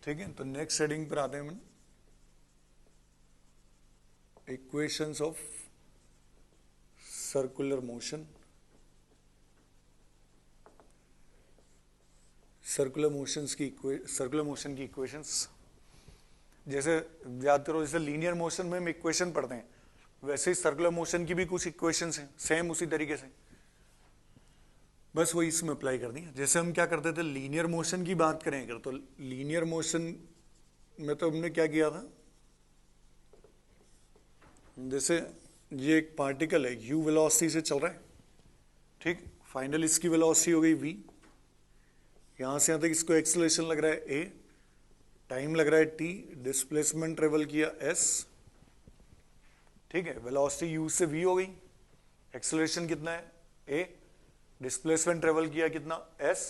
ठीक है, तो नेक्स्ट हेडिंग पर आते हैं हम, equations of circular motion. Circular motion की इक्वेशंस जैसे याद करो, जैसे लीनियर मोशन में हम इक्वेशन पढ़ते हैं, वैसे ही सर्कुलर मोशन की भी कुछ इक्वेशंस हैं, सेम उसी तरीके से, बस वही इसमें अप्लाई कर दी। जैसे हम क्या करते थे, लीनियर मोशन की बात करें अगर, तो लीनियर मोशन में तो हमने क्या किया था, जैसे ये एक पार्टिकल है, u वेलोसिटी से चल रहा है, ठीक, फाइनल इसकी वेलोसिटी हो गई v, यहां से यहां तक इसको एक्सेलरेशन लग रहा है a, टाइम लग रहा है t, डिस्प्लेसमेंट ट्रेवल किया s, ठीक है, वेलोसिटी u से v हो गई, एक्सेलरेशन कितना है a, डिस्प्लेसमेंट ट्रेवल किया कितना s,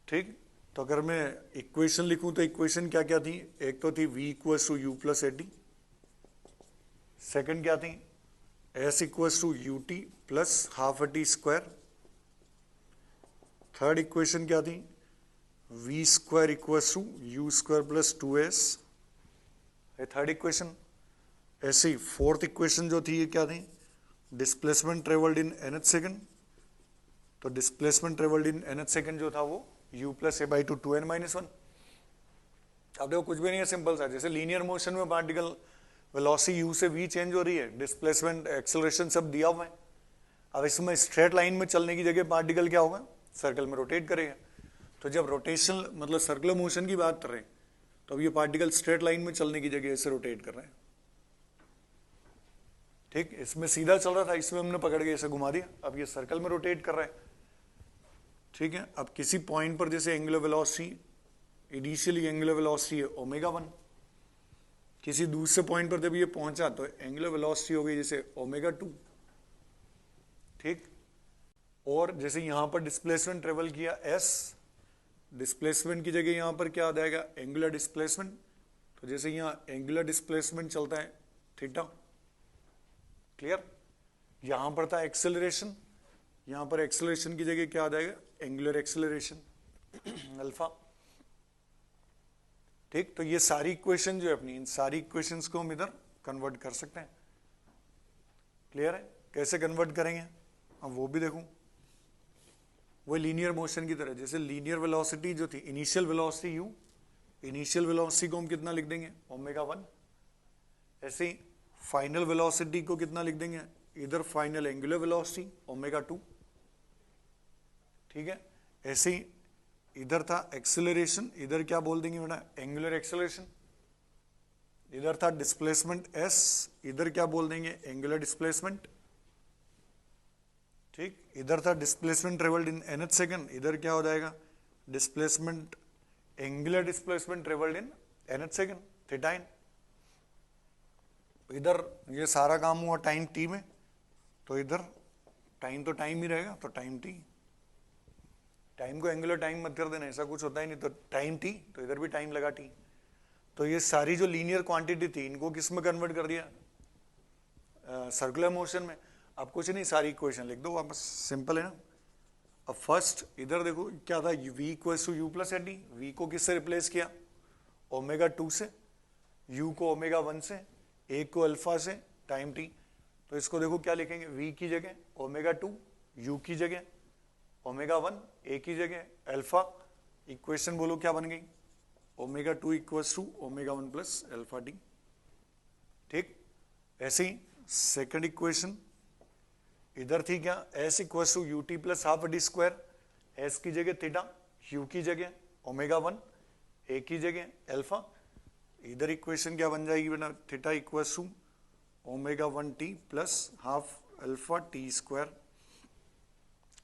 ठीक। तो अगर मैं इक्वेशन लिखूं तो इक्वेशन क्या क्या थी, एक तो थी v equals to u plus a t, second क्या थी s equals to u t plus half t square, third equation क्या थी v square equals to u square plus two s, third equation. ऐसी फोर्थ इक्वेशन जो थी ये क्या थी, displacement travelled in nth second, तो displacement travelled in nth second जो था वो u plus a by two 2n minus one. अब देखो कुछ भी नहीं है, सिंपल सा, जैसे लीनियर मोशन में पार्टिकल वेलोसिटी u से v चेंज हो रही है, डिस्प्लेसमेंट एक्सेलरेशन सब दिया हुआ है। अब इसमें स्ट्रेट लाइन में चलने की जगह पार्टिकल क्या होगा, सर्कल में रोटेट करेगा। तो जब रोटेशन मतलब सर्कुलर मोशन की बात कर रहे हैं, तो अब ये पार्टिकल स्ट्रेट लाइन में चलने की जगह ऐसे रोटेट कर रहे हैं, ठीक। इसमें सीधा चल रहा था, इसमें हमने पकड़ के ऐसे घुमा दिया, अब ये सर्कल में रोटेट कर रहा है, ठीक है। अब किसी पॉइंट पर जैसे angular velocity, initially angular velocity है ओमेगा 1, किसी दूसरे पॉइंट पर जब ये पहुंचा तो एंगुलर वेलोसिटी हो गई जैसे ओमेगा 2, ठीक। और जैसे यहां पर डिस्प्लेसमेंट ट्रेवल किया s, डिस्प्लेसमेंट की जगह यहां पर क्या आ जाएगा एंगुलर डिस्प्लेसमेंट, तो जैसे यहां एंगुलर डिस्प्लेसमेंट चलता है थीटा, क्लियर। यहां पर था एक्सेलरेशन, यहां पर एक्सेलरेशन की जगह क्या आ जाएगा एंगुलर एक्सेलरेशन अल्फा, ठीक। तो ये सारी इक्वेशन जो है अपनी, इन सारी इक्वेशंस को हम इधर कन्वर्ट कर सकते हैं, क्लियर है। कैसे कन्वर्ट करेंगे अब वो भी देखूं, वो लीनियर मोशन की तरह, जैसे लीनियर वेलोसिटी जो थी, initial velocity u, initial velocity को हम कितना लिख देंगे ओमेगा 1, ऐसे ही फाइनल वेलोसिटी को कितना लिख देंगे, इधर फाइनल एंगुलर वेलोसिटी ओमेगा 2, ठीक है। ऐसे ही इधर था एक्सेलरेशन, इधर क्या बोल देंगे बेटा एंगुलर एक्सेलरेशन, इधर था डिस्प्लेसमेंट s, इधर क्या बोल देंगे एंगुलर डिस्प्लेसमेंट, ठीक। इधर था displacement travelled in nth second, इधर क्या हो जाएगा displacement, angular displacement travelled in nth second theta in. इधर ये सारा काम हुआ टाइम t में, तो इधर टाइम तो टाइम ही रहेगा, तो टाइम t, टाइम को एंगुलर टाइम मत कर देना, ऐसा कुछ होता ही नहीं, तो टाइम t, तो इधर भी टाइम लगा t। तो ये सारी जो लीनियर क्वांटिटी थी इनको किस में कन्वर्ट कर दिया, सर्कुलर मोशन में। अब कुछ नहीं, सारी इक्वेशन लिख दो वापस, सिंपल है ना। अब फर्स्ट इधर देखो क्या था, v equals to u plus a t, v को किससे रिप्लेस किया ओमेगा 2 से, u को ओमेगा 1 से, a को अल्फा से, टाइम t। तो इसको देखो क्या लिखेंगे, v की जगह ओमेगा 2, u की जगह ओमेगा 1, a की जगह अल्फा, इक्वेशन बोलो क्या बन गई omega 2 equals to omega 1 plus alpha t, ठीक। ऐसे ही सेकंड इक्वेशन इधर थी क्या, s equals to u t plus half d square, s की जगह थीटा, u की जगह ओमेगा 1, a की जगह अल्फा, इधर इक्वेशन क्या बन जाएगी बेटा theta equals to omega 1 t plus half alpha t square.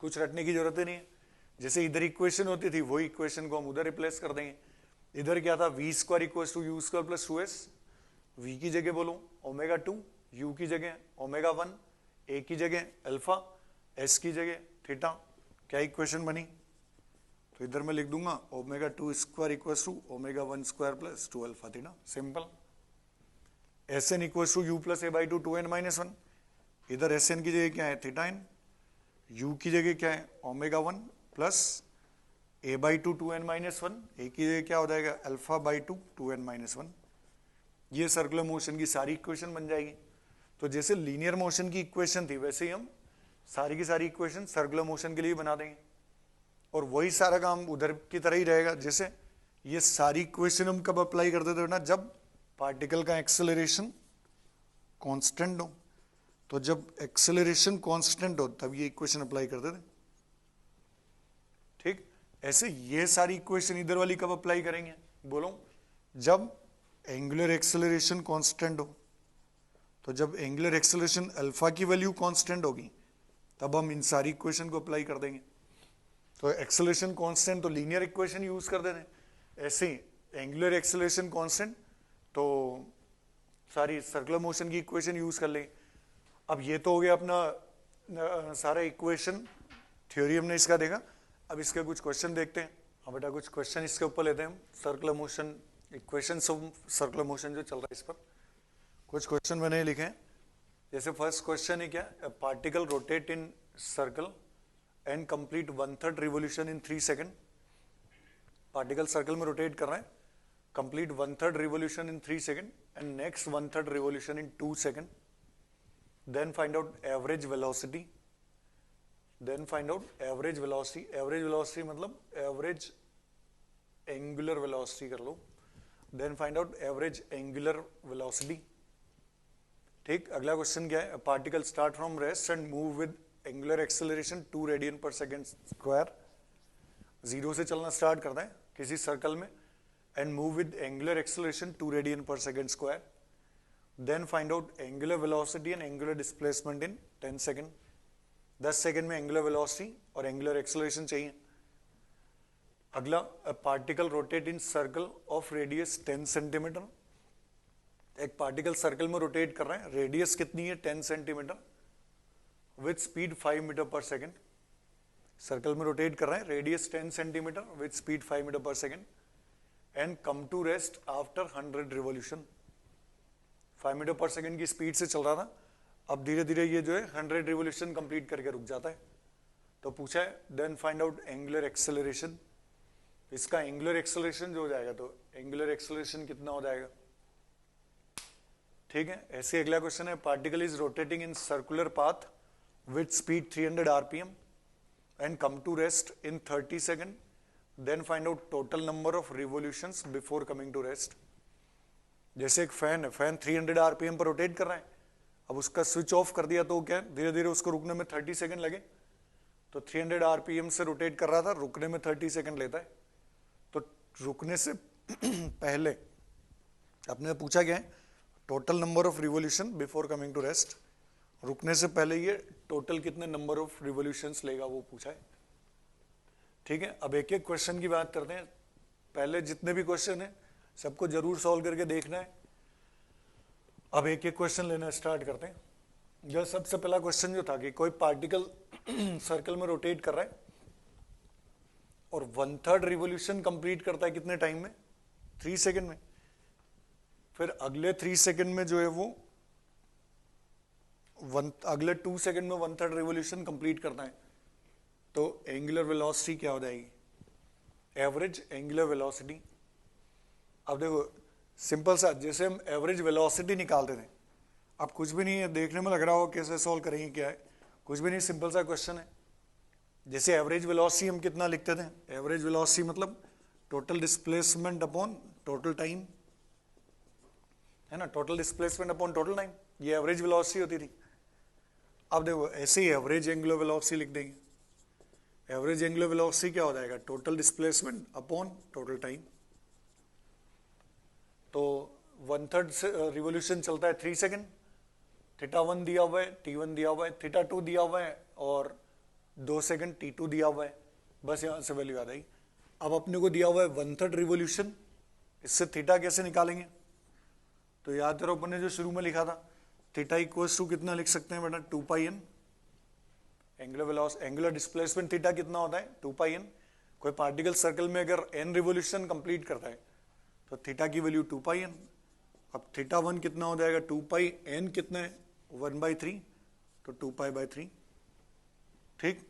कुछ रटने की जरूरत ही नहीं है, जैसे इधर इक्वेशन होती थी वही इक्वेशन को हम उधर रिप्लेस कर देंगे। इधर क्या था v square equals to u square plus 2s, v की जगह बोलो ओमेगा 2, u की जगह ओमेगा 1, a की जगह अल्फा, s की जगह थीटा, क्या इक्वेशन बनी, तो इधर मैं लिख दूंगा omega 2 square equals to omega 1 square plus 2 alpha theta, simple. sn equals to u plus a by two 2n minus 1, इधर sn की जगह क्या है थीटा n, u की जगह क्या है ओमेगा 1 प्लस a/2 2n-1, ए की जगह क्या हो जाएगा α/2 2n-1। ये सर्कुलर मोशन की सारी इक्वेशन बन जाएगी। तो जैसे लीनियर मोशन की इक्वेशन थी वैसे ही हम सारी की सारी इक्वेशन सर्कुलर मोशन के लिए बना देंगे, और वही सारा काम उधर की तरह ही रहेगा। जैसे ये सारी इक्वेशन हम कब अप्लाई करते थे ना, जब पार्टिकल का एक्सेलरेशन कांस्टेंट हो। तो जब एक्सेलरेशन कांस्टेंट हो तब ये इक्वेशन अप्लाई करते थे, ठीक। ऐसे ये सारी इक्वेशन इधर वाली कब अप्लाई करेंगे, बोलो, जब एंगुलर एक्सेलरेशन कांस्टेंट हो। तो जब एंगुलर एक्सेलरेशन अल्फा की वैल्यू कांस्टेंट होगी तब हम इन सारी इक्वेशन को अप्लाई कर देंगे। तो एक्सेलरेशन कांस्टेंट तो लीनियर इक्वेशन यूज कर देते हैं, ऐसे ही एंगुलर एक्सेलरेशन कांस्टेंट तो सारी सर्कुलर मोशन की इक्वेशन यूज कर लेंगे। अब ये तो हो गया अपना सारा इक्वेशन थ्योरी हमने इसका देखा। अब इसके कुछ क्वेश्चन देखते हैं। हाँ बेटा, कुछ क्वेश्चन इसके ऊपर लेते हैं हम, circular motion equation circular motion जो चल रहा है इस पर कुछ क्वेश्चन मैंने लिखे हैं। जैसे फर्स्ट क्वेश्चन है क्या, particle rotate in circle and complete 1/3 revolution in 3 second. Particle circle में रोटेट कर रहे हैं, complete 1/3 revolution in 3 second and next 1/3 revolution in 2 second. Then find out average velocity. Then find out average velocity. Average velocity मतलब average angular velocity कर लो। Then find out average angular velocity, ठीक। अगला question क्या है, particle start from rest and move with angular acceleration 2 radian per second square. Zero से चलना start करता है किसी सर्कल में and move with angular acceleration 2 radian per second square. Then find out angular velocity and angular displacement in 10 second. 10 second में angular velocity और angular acceleration चाहिए। अगला, particle rotate in circle of radius 10 centimetre. एक particle circle में rotate कर रहे हैं, radius कितनी है 10 centimetre, with speed 5 metre per second. Circle में रोटेट कर रहे हैं, radius 10 centimetre with speed 5 metre per second and come to rest after 100 revolution. 5 metre per second की स्पीड से चल रहा था, अब धीरे धीरे ये जो है 100 रिवोल्यूशन कंप्लीट करके रुक जाता है। तो पूछा है then find out angular acceleration. इसका एंगुलर एक्सेलरेशन जो हो जाएगा, तो एंगुलर एक्सेलरेशन कितना हो जाएगा, ठीक है। ऐसे अगला क्वेश्चन है, particle is rotating in circular path with speed 300 RPM and come to rest in 30 second. Then find out total number of revolutions before coming to rest. जैसे एक फैन है, फैन 300 आरपीएम पर रोटेट कर रहा है, अब उसका स्विच ऑफ कर दिया तो क्या धीरे धीरे उसको रुकने में 30 सेकेंड लगे। तो 300 आरपीएम से रोटेट कर रहा था, रुकने में 30 सेकेंड लेता है। तो रुकने से पहले आपने पूछा क्या है, total number of revolution before coming to rest. रुकने से पहले ये टोटल कितने नंबर ऑफ रिवोल्यूशंस लेगा वो पूछा है, ठीक है। अब एक एक क्वेश्चन की बात करते हैं। पहले जितने भी क्वेश्चन है सबको जरूर सॉल्व करके देखना है। अब एक एक क्वेश्चन लेना स्टार्ट करते हैं। यह सबसे पहला क्वेश्चन जो था कि कोई पार्टिकल सर्कल में रोटेट कर रहा है और 1/3 रिवोल्यूशन कंप्लीट करता है कितने टाइम में, 3 सेकेंड में। फिर अगले 3 सेकेंड में जो है वो अगले 2 सेकेंड में 1/3 रिवोल्यूशन कंप्लीट करना है। तो एंगुलर वेलोसिटी क्या हो जाएगी, एवरेज एंगुलर वेलोसिटी। अब देखो सिंपल सा, जैसे हम एवरेज वेलोसिटी निकालते थे, अब कुछ भी नहीं है, देखने में लग रहा हो कैसे सॉल्व करेंगे क्या है, कुछ भी नहीं, सिंपल सा क्वेश्चन है। जैसे एवरेज वेलोसिटी हम कितना लिखते थे, एवरेज वेलोसिटी मतलब total displacement upon total time, है ना, total displacement upon total time, ये एवरेज वेलोसिटी होती थी। अब देखो ऐसे ही एवरेज एंगुलर वेलोसिटी लिख देंगे। एवरेज एंगुलर वेलोसिटी क्या हो जाएगा, total displacement upon total time. तो 1/3 रिवोल्यूशन चलता है 3 सेकेंड, θ1 दिया हुआ है, t1 दिया हुआ है, θ2 दिया हुआ है और 2 सेकेंड t2 दिया हुआ है। बस यहां से वैल्यू याद आई। अब अपने को दिया हुआ है 1/3 रिवोल्यूशन, इससे थीटा कैसे निकालेंगे, तो याद करो अपन ने जो शुरू में लिखा था, थीटा इक्वल्स टू कितना लिख सकते हैं बेटा, 2πn। एंगुलर डिस्प्लेसमेंट थीटा कितना होता है, 2πn। कोई पार्टिकल सर्कल में अगर n रिवोल्यूशन कंप्लीट करता है तो थीटा की वैल्यू 2πn। अब θ1 कितना हो जाएगा, 2πn कितना है, 1/3, तो 2π/3, ठीक।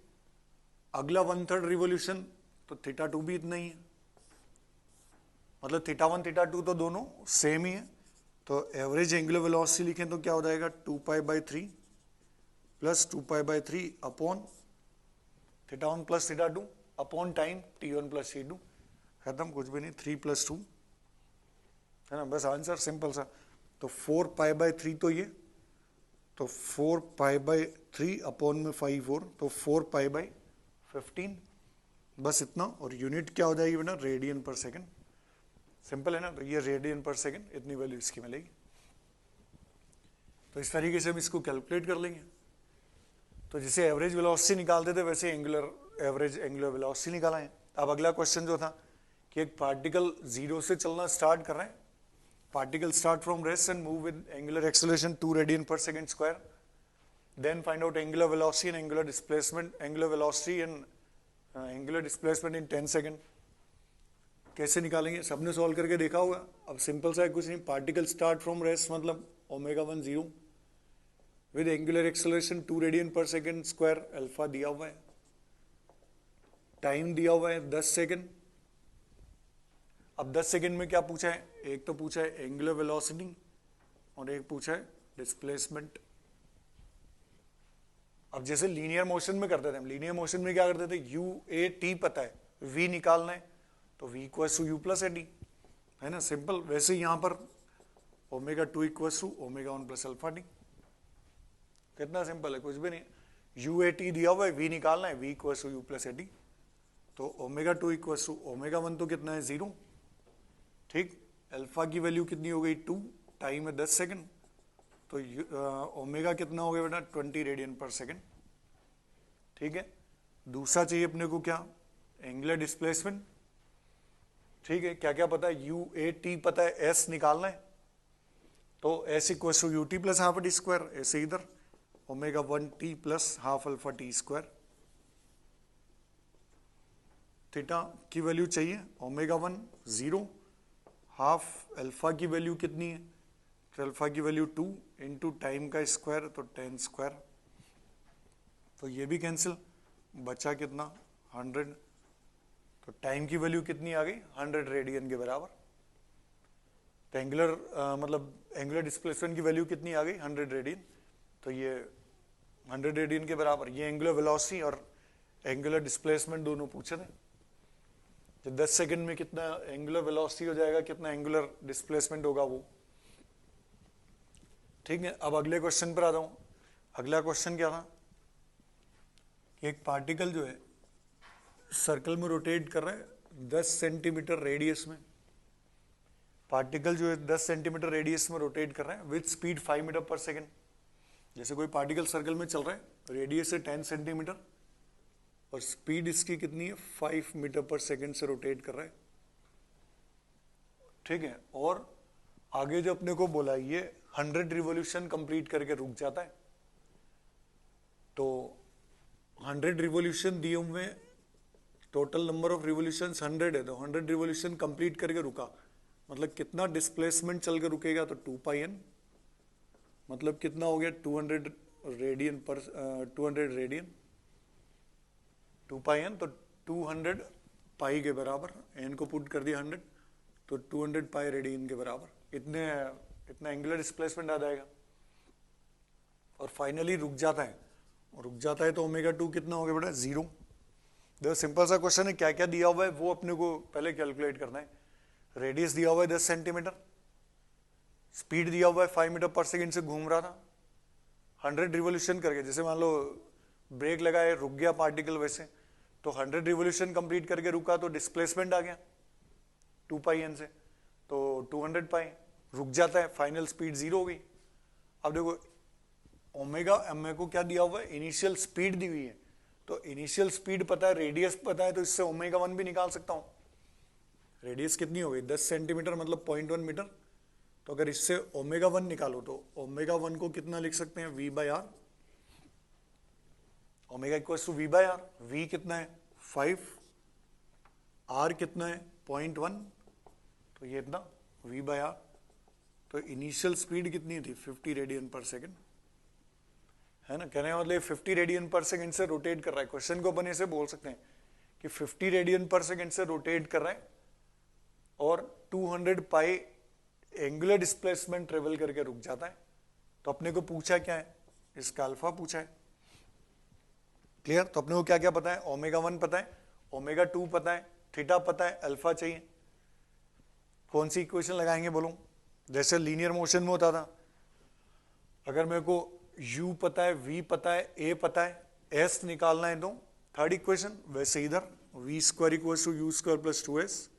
अगला 1/3 रिवोल्यूशन तो थीटा 2 भी इतना ही है, मतलब थीटा 1 थीटा 2 तो दोनों सेम ही है। तो एवरेज एंगुलर वेलोसिटी लिखें तो क्या हो जाएगा 2π/3 plus 2π/3 upon theta 1 plus theta 2 upon time t1 plus t2, खत्म, कुछ भी नहीं, 3 + 2 है ना, बस आंसर सिंपल सा। तो 4π/3 तो ये, तो 4π/3 अपॉन में 5 4, तो 4π/15, बस इतना। और यूनिट क्या हो जाएगी बेटा, रेडियन पर सेकंड, सिंपल है ना। तो ये रेडियन पर सेकंड इतनी वैल्यू इसकी मिलेगी। तो इस तरीके से हम इसको कैलकुलेट कर लेंगे। तो जैसे एवरेज वेलोसिटी निकालते थे वैसे एवरेज एंगुलर वेलोसिटी निकाला है। अब अगला क्वेश्चन जो था कि एक पार्टिकल जीरो से चलना स्टार्ट कर रहे हैं, particle start from rest and move with angular acceleration 2 radian per second square, then find out angular velocity and angular displacement, angular velocity and angular displacement in 10 second। कैसे निकालेंगे, सबने solve करके देखा होगा। अब सिंपल सा है, कुछ नहीं, पार्टिकल स्टार्ट फ्रॉम रेस्ट मतलब ω1 0 with angular acceleration 2 radian per second square, alpha दिया हुआ है, टाइम दिया हुआ है 10 सेकेंड। अब 10 सेकेंड में क्या पूछा है, एक तो पूछा है एंगुलर वेलोसिटी और एक पूछा है डिस्प्लेसमेंट। अब जैसे लीनियर मोशन में करते थे हम, लीनियर मोशन में क्या करते थे, u a t पता है, v निकालना है तो v = u + a t, है ना, सिंपल। वैसे यहां पर ω2 = ω1 + α t, कितना सिंपल है, कुछ भी नहीं। u a t दिया हुआ है, v निकालना है, v = u + a t, तो ω2 = ω1 तो कितना है 0, ठीक। अल्फा की वैल्यू कितनी हो गई 2, टाइम है 10 सेकंड, तो ओमेगा कितना हो गया बेटा 20 रेडियन पर सेकंड, ठीक है। दूसरा चाहिए अपने को क्या, एंगुलर डिस्प्लेसमेंट, ठीक है। क्या क्या पता है, यू ए टी पता है, एस निकालना है तो एस = ut + ½ t स्क्वायर, ऐसे इधर ω1 t + ½ α t स्क्वायर। थीटा की वैल्यू चाहिए ω1 0, हाफ अल्फा की वैल्यू कितनी है, तो अल्फा की वैल्यू 2 इंटू टाइम का स्क्वायर तो 10 स्क्वायर, तो ये भी कैंसिल, बचा कितना 100, तो टाइम की वैल्यू कितनी आ गई 100 रेडियन के बराबर। तो एंगुलर मतलब एंगुलर डिस्प्लेसमेंट की वैल्यू कितनी आ गई 100 रेडियन, तो ये 100 रेडियन के बराबर। ये एंगुलर वेलोसिटी और एंगुलर डिस्प्लेसमेंट दोनों पूछे थे। 10 सेकंड में कितना एंगुलर वेलोसिटी हो जाएगा, कितना एंगुलर डिस्प्लेसमेंट होगा वो, ठीक है। अब अगले क्वेश्चन पर आता हूं। अगला क्वेश्चन क्या था कि एक पार्टिकल जो है सर्कल में रोटेट कर रहा है 10 सेंटीमीटर रेडियस में, पार्टिकल जो है 10 सेंटीमीटर रेडियस में रोटेट कर रहा है with speed 5 metre per second. जैसे कोई पार्टिकल सर्कल में चल रहा है, रेडियस है 10 सेंटीमीटर और स्पीड इसकी कितनी है 5 मीटर पर सेकेंड से रोटेट कर रहा है, ठीक है। और आगे जो अपने को बोला ये 100 रिवॉल्यूशन कंप्लीट करके रुक जाता है, तो 100 रिवॉल्यूशन दिए हुए, टोटल नंबर ऑफ रिवॉल्यूशन 100 है, तो 100 रिवॉल्यूशन कंप्लीट करके रुका, मतलब कितना डिस्प्लेसमेंट चल के रुकेगा, तो 2πn, मतलब कितना हो गया 200 रेडियन पर 200 रेडियन, 2πn तो 200 पाई के बराबर, एन को पुट कर दिया 100 तो 200 पाई रेडियन के बराबर, इतना एंगुलर डिस्प्लेसमेंट आ जाएगा। और फाइनली रुक जाता है, और रुक जाता है तो ω2 कितना हो गया बेटा 0। देखो सिंपल सा क्वेश्चन है, क्या क्या दिया हुआ है वो अपने को पहले कैलकुलेट करना है। रेडियस दिया हुआ है 10 सेंटीमीटर, स्पीड दिया हुआ है 5 मीटर पर सेकेंड से घूम रहा था 100 रिवॉल्यूशन करके, जैसे मान लो ब्रेक लगाए रुक गया पार्टिकल, वैसे तो 100 रिवॉल्यूशन कंप्लीट करके रुका तो डिस्प्लेसमेंट आ गया 2πn से, तो 200 पाई, रुक जाता है, फाइनल स्पीड 0 हो गई। अब देखो ओमेगा एम को क्या दिया हुआ है, इनिशियल स्पीड दी हुई है, तो इनिशियल स्पीड पता है, रेडियस पता है, तो इससे ω1 भी निकाल सकता हूं। रेडियस कितनी हो गई 10 सेंटीमीटर मतलब 0.1 मीटर, तो अगर इससे ω1 निकालो तो ω1 को कितना लिख सकते हैं v/r, ओमेगा = v/r, v कितना है 5, r कितना है 0.1, तो ये इतना v/r। तो इनिशियल स्पीड कितनी थी 50 रेडियन पर सेकेंड, है ना। कहने का मतलब 50 रेडियन पर सेकेंड से रोटेट कर रहा है। क्वेश्चन को अपन ऐसे बोल सकते हैं कि 50 रेडियन पर सेकेंड से रोटेट कर रहा है और 200 पाई एंगुलर डिस्प्लेसमेंट ट्रेवल करके रुक जाता है। तो अपने को पूछा क्या है, इसका अल्फा पूछा है। क्लियर? तो अपने को क्या क्या पता है, ओमेगा 1 पता है, ओमेगा 2 पता है, थीटा पता है, अल्फा चाहिए। कौन सी इक्वेशन लगाएंगे बोलो? जैसे लीनियर मोशन में होता था, अगर मेरे को u पता है, v पता है, a पता है, s निकालना है तो थर्ड इक्वेशन, वैसे इधर v square equal to u square plus 2s,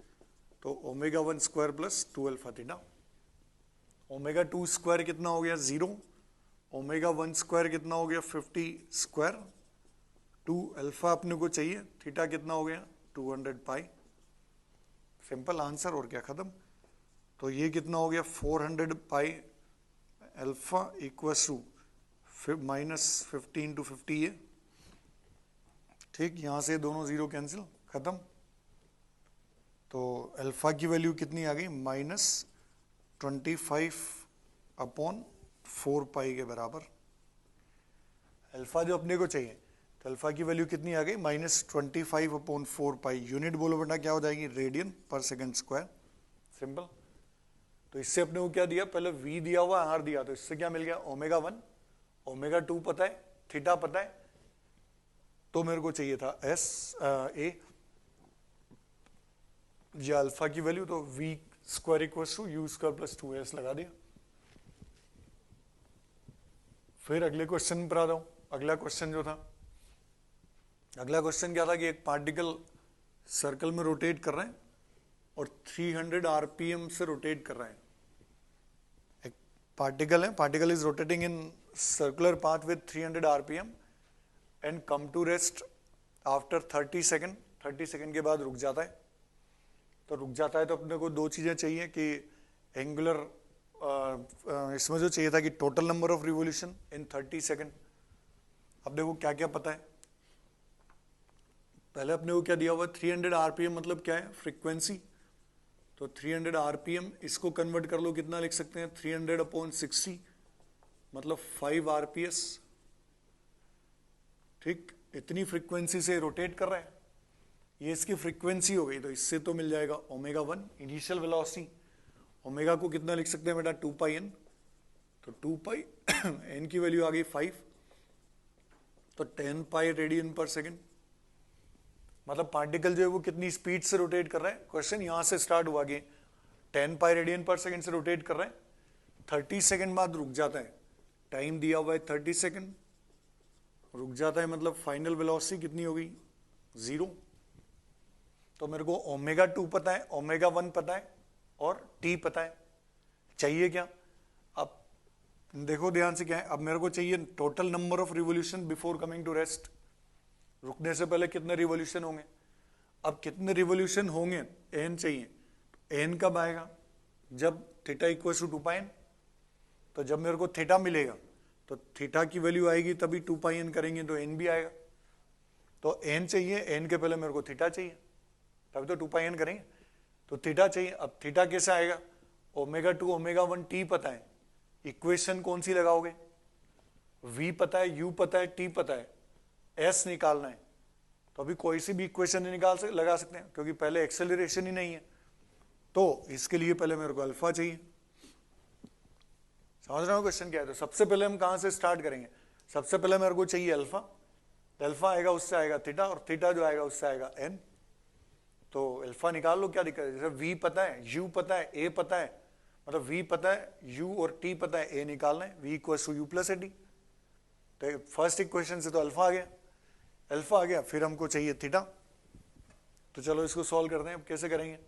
तो omega 1 square plus 2 alpha theta. Omega 2 square कितना हो गया 0, ओमेगा 1 स्क्वायर कितना हो गया 50 स्क्वायर, 2 अल्फा अपने को चाहिए, थीटा कितना हो गया 200 पाई। सिंपल आंसर, और क्या, खत्म। तो ये कितना हो गया 400 pi alpha equals to -15 to 50 है। ठीक, यहां से दोनों जीरो कैंसिल, खत्म। तो अल्फा की वैल्यू कितनी आ गई -25/4 पाई के बराबर। अल्फा जो अपने को चाहिए, तो अल्फा की वैल्यू कितनी आ गई -25/4 पाई। यूनिट बोलो बेटा क्या हो जाएगी, रेडियन पर सेकंड स्क्वायर। सिंपल। तो इससे अपने को क्या दिया, पहले v दिया हुआ, आर दिया, तो इससे क्या मिल गया ओमेगा 1, ओमेगा 2 पता है, थीटा पता है, तो मेरे को चाहिए था ए या अल्फा की वैल्यू, तो v square equal to u square plus 2s लगा दिया। फिर अगले क्वेश्चन पर आता हूं। अगला क्वेश्चन जो था, अगला क्वेश्चन क्या था कि एक पार्टिकल सर्कल में रोटेट कर रहे हैं और 300 आरपीएम से रोटेट कर रहा है। एक पार्टिकल है, particle is rotating in circular path with 300 RPM and come to rest after 30 second. 30 second के बाद रुक जाता है। तो रुक जाता है तो अपने को दो चीजें चाहिए कि एंगुलर, इसमें जो चाहिए था कि total number of revolution in 30 second. अब देखो क्या क्या पता है। पहले अपने को क्या दिया हुआ, 300 आरपीएम मतलब क्या है, फ्रीक्वेंसी। तो 300 आरपीएम, इसको कन्वर्ट कर लो, कितना लिख सकते हैं 300/60 मतलब 5 आरपीएस। ठीक, इतनी फ्रीक्वेंसी से रोटेट कर रहा है, ये इसकी फ्रीक्वेंसी हो गई। तो इससे तो मिल जाएगा ओमेगा 1 इनिशियल वेलोसिटी। ओमेगा को कितना लिख सकते हैं बेटा 2 पाई एन, तो 2 पाई एन की वैल्यू आ गई 5, तो 10 पाई रेडियन पर सेकेंड। मतलब पार्टिकल जो है वो कितनी स्पीड से रोटेट कर रहा है। क्वेश्चन यहां से स्टार्ट हुआ कि 10 पाई रेडियन पर सेकेंड से रोटेट कर रहा है, 30 सेकेंड बाद रुक जाता है। टाइम दिया हुआ है 30 सेकेंड, रुक जाता है मतलब फाइनल वेलोसिटी कितनी होगी 0। तो मेरे को ओमेगा 2 पता है, ओमेगा 1 पता है और टी पता है। चाहिए क्या, अब देखो ध्यान से क्या है। अब मेरे को चाहिए total number of revolution before coming to rest. रुकने से पहले कितने रिवोल्यूशन होंगे। अब कितने रिवोल्यूशन होंगे, एन चाहिए। एन कब आएगा, जब theta equals to 2 pi n. तो जब मेरे को थीटा मिलेगा तो थीटा की वैल्यू आएगी तभी 2 पाई एन करेंगे तो एन भी आएगा। तो एन चाहिए, एन के पहले मेरे को थीटा चाहिए, तभी तो 2 पाई एन करेंगे। तो थीटा चाहिए। अब थीटा कैसे आएगा, ओमेगा 2 ओमेगा 1 टी पता है, इक्वेशन कौन सी लगाओगे, v पता है, u पता है, t पता है, s निकालना है। तो अभी कोई सी भी इक्वेशन नहीं लगा सकते हैं क्योंकि पहले एक्सेलरेशन ही नहीं है। तो इसके लिए पहले मेरे को अल्फा चाहिए। समझ रहे हो क्वेश्चन क्या है। तो सबसे पहले हम कहां से स्टार्ट करेंगे, सबसे पहले मेरे को चाहिए अल्फा। अल्फा आएगा उससे आएगा थीटा, और थीटा जो आएगा उससे आएगा एन। तो अल्फा निकाल लो, क्या दिक्कत है। जैसे v पता है, u पता है, a पता है, मतलब v पता है, u और t पता है, a निकालना है, v equals to u plus a t. तो फर्स्ट इक्वेशन से तो अल्फा आ गया, अल्फा आ गया, फिर हमको चाहिए थीटा। तो चलो इसको सॉल्व करते हैं। अब कैसे करेंगे,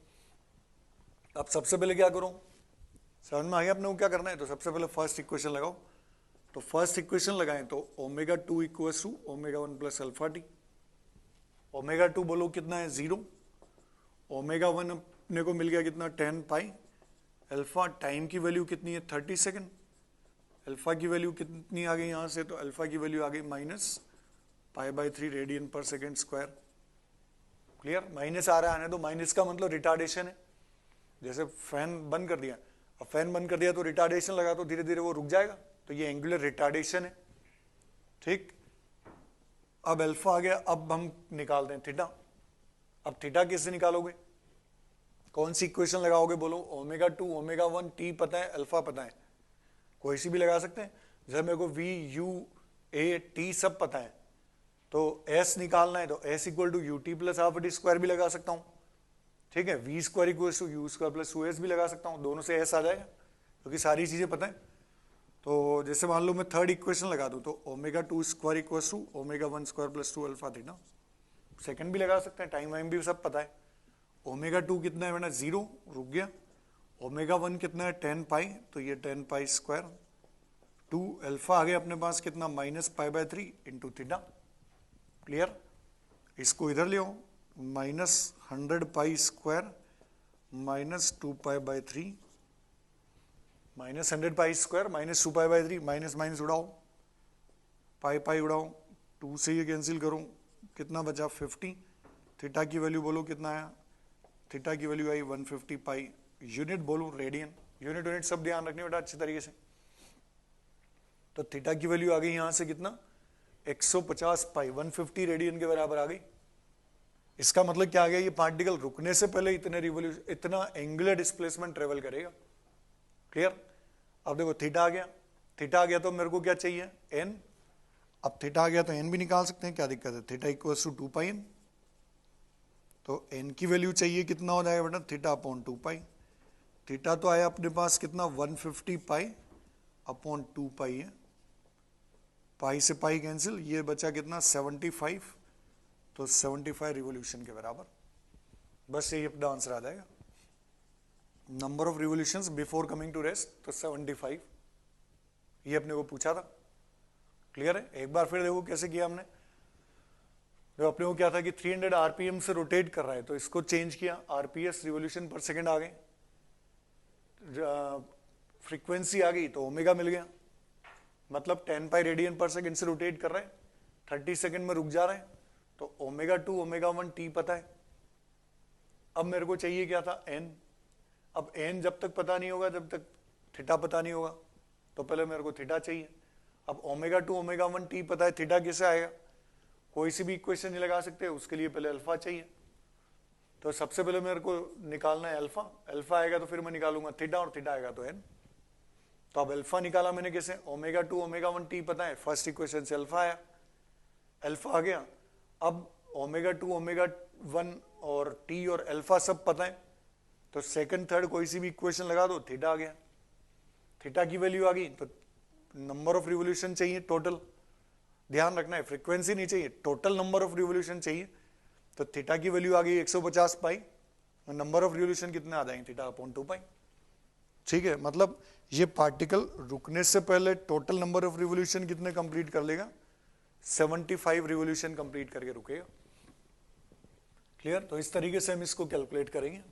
अब सबसे पहले क्या करूं, समझ में आ गया अपने को क्या करना है। तो सबसे पहले फर्स्ट इक्वेशन लगाओ। तो फर्स्ट इक्वेशन लगाएं तो omega 2 equals to omega 1 plus alpha t. Omega 2 बोलो कितना है 0, ओमेगा 1 अपने को मिल गया कितना 10 पाई। अल्फा टाइम की वैल्यू कितनी है 30 सेकेंड। अल्फा की वैल्यू कितनी आ गई यहां से, तो अल्फा की वैल्यू आ गई -π/3 radian per second square. Clear, minus आ रहा है आने दो, माइनस का मतलब रिटार्डेशन है। जैसे फैन बंद कर दिया, अब फैन बंद कर दिया तो रिटार्डेशन लगा तो धीरे धीरे वो रुक जाएगा, तो ये एंगुलर रिटार्डेशन है। ठीक, अब अल्फा आ गया, अब हम निकालते हैं थीटा। अब थीटा कैसे निकालोगे, कौन सी इक्वेशन लगाओगे, बोलो ओमेगा 2 ओमेगा 1 टी पता है, अल्फा पता है, कोई सी भी लगा सकते हैं। जब मेरे को वी यू ए टी सब पता है तो एस निकालना है तो s equal to u t plus half t square भी लगा सकता हूं, ठीक है। V square equal to u square plus u s भी लगा सकता हूं, दोनों से एस आ जाएगा क्योंकि सारी चीजें पता है। तो जैसे मान लो मैं थर्ड इक्वेशन लगा दूं तो omega 2 square equal to omega 1 square plus 2 alpha theta. Second भी लगा सकते हैं, टाइम वाइम भी सब पता है। ओमेगा 2 कितना है बेटा, 0 रुक गया। ओमेगा 1 कितना है 10 पाई, तो ये 10 पाई स्क्वायर 2 अल्फा आ गया अपने पास कितना minus pi by 3 into theta. Clear, इसको इधर ले आओ, minus 100 pi square minus 2 pi by 3, minus 100 pi square minus 2 pi by 3, minus minus उड़ाओ, पाई पाई उड़ाओ, 2 से ये कैंसिल करो, कितना बचा 50। थीटा की वैल्यू बोलो कितना आया, थीटा की वैल्यू आई 150 पाई। यूनिट बोलो रेडियन, यूनिट सब ध्यान रखने बेटा अच्छी तरीके से। तो थीटा की वैल्यू आ गई यहां से कितना 150 पाई, 150 रेडियन के बराबर आ गई। इसका मतलब क्या आ गया, ये पार्टिकल रुकने से पहले इतना एंगुलर डिस्प्लेसमेंट ट्रेवल करेगा। क्लियर, अब देखो थीटा आ गया, थीटा आ गया तो मेरे को क्या चाहिए एन। अब थीटा आ गया तो एन भी निकाल सकते हैं, क्या दिक्कत है, theta equals to 2 pi n. तो एन की वैल्यू चाहिए कितना हो जाएगा बेटा, थीटा अपॉन 2 पाई। थीटा तो आया अपने पास कितना 150 पाई अपॉन 2 पाई है, पाई से पाई कैंसिल, ये बचा कितना 75, तो 75 रिवोल्यूशन के बराबर। बस यही अपना आंसर आ जाएगा। Number of revolutions before coming to rest, तो 75 ये अपने को पूछा था। क्लियर है, एक बार फिर देखो कैसे किया हमने। जो अपने को क्या था कि 300 आरपीएम से रोटेट कर रहा है तो इसको चेंज किया, आरपीएस रिवोल्यूशन पर सेकंड आ गए, फ्रीक्वेंसी आ गई तो ओमेगा मिल गया, मतलब 10 पाई रेडियन पर सेकंड से रोटेट कर रहे हैं, 30 सेकंड में रुक जा रहे हैं, तो ओमेगा 2 ओमेगा 1 टी पता है। अब मेरे को चाहिए क्या था एन। अब एन जब तक पता नहीं होगा, जब तक थीटा पता नहीं होगा, तो पहले मेरे को थीटा चाहिए। अब ओमेगा 2 ओमेगा 1 टी पता है, थीटा कैसे आएगा, कोई सी भी इक्वेशन नहीं लगा सकते, उसके लिए पहले अल्फा चाहिए। तो सबसे पहले मेरे को निकालना है अल्फा, अल्फा आएगा तो फिर मैं निकालूंगा थीटा, और थीटा आएगा तो एन। तो अब अल्फा निकाला मैंने कैसे, ओमेगा 2 ओमेगा 1 टी पता है, फर्स्ट इक्वेशन से अल्फा आया, अल्फा आ गया। अब ओमेगा 2 ओमेगा 1 और टी और अल्फा सब पता है, तो सेकंड थर्ड कोई सी भी इक्वेशन लगा दो, थीटा आ गया। थीटा की वैल्यू आ गई तो नंबर ऑफ रिवोल्यूशन चाहिए टोटल, ध्यान रखना है फ्रीक्वेंसी नहीं चाहिए, टोटल नंबर ऑफ रिवोल्यूशन चाहिए। तो थीटा की वैल्यू आ गई 150 पाई, और नंबर ऑफ रिवोल्यूशन कितने आ जाएंगे, थीटा अपॉन 2 पाई। ठीक है, मतलब ये पार्टिकल रुकने से पहले टोटल नंबर ऑफ रिवोल्यूशन कितने कंप्लीट कर लेगा, 75 रिवोल्यूशन कंप्लीट करके रुकेगा। क्लियर, तो इस तरीके से हम इसको कैलकुलेट करेंगे।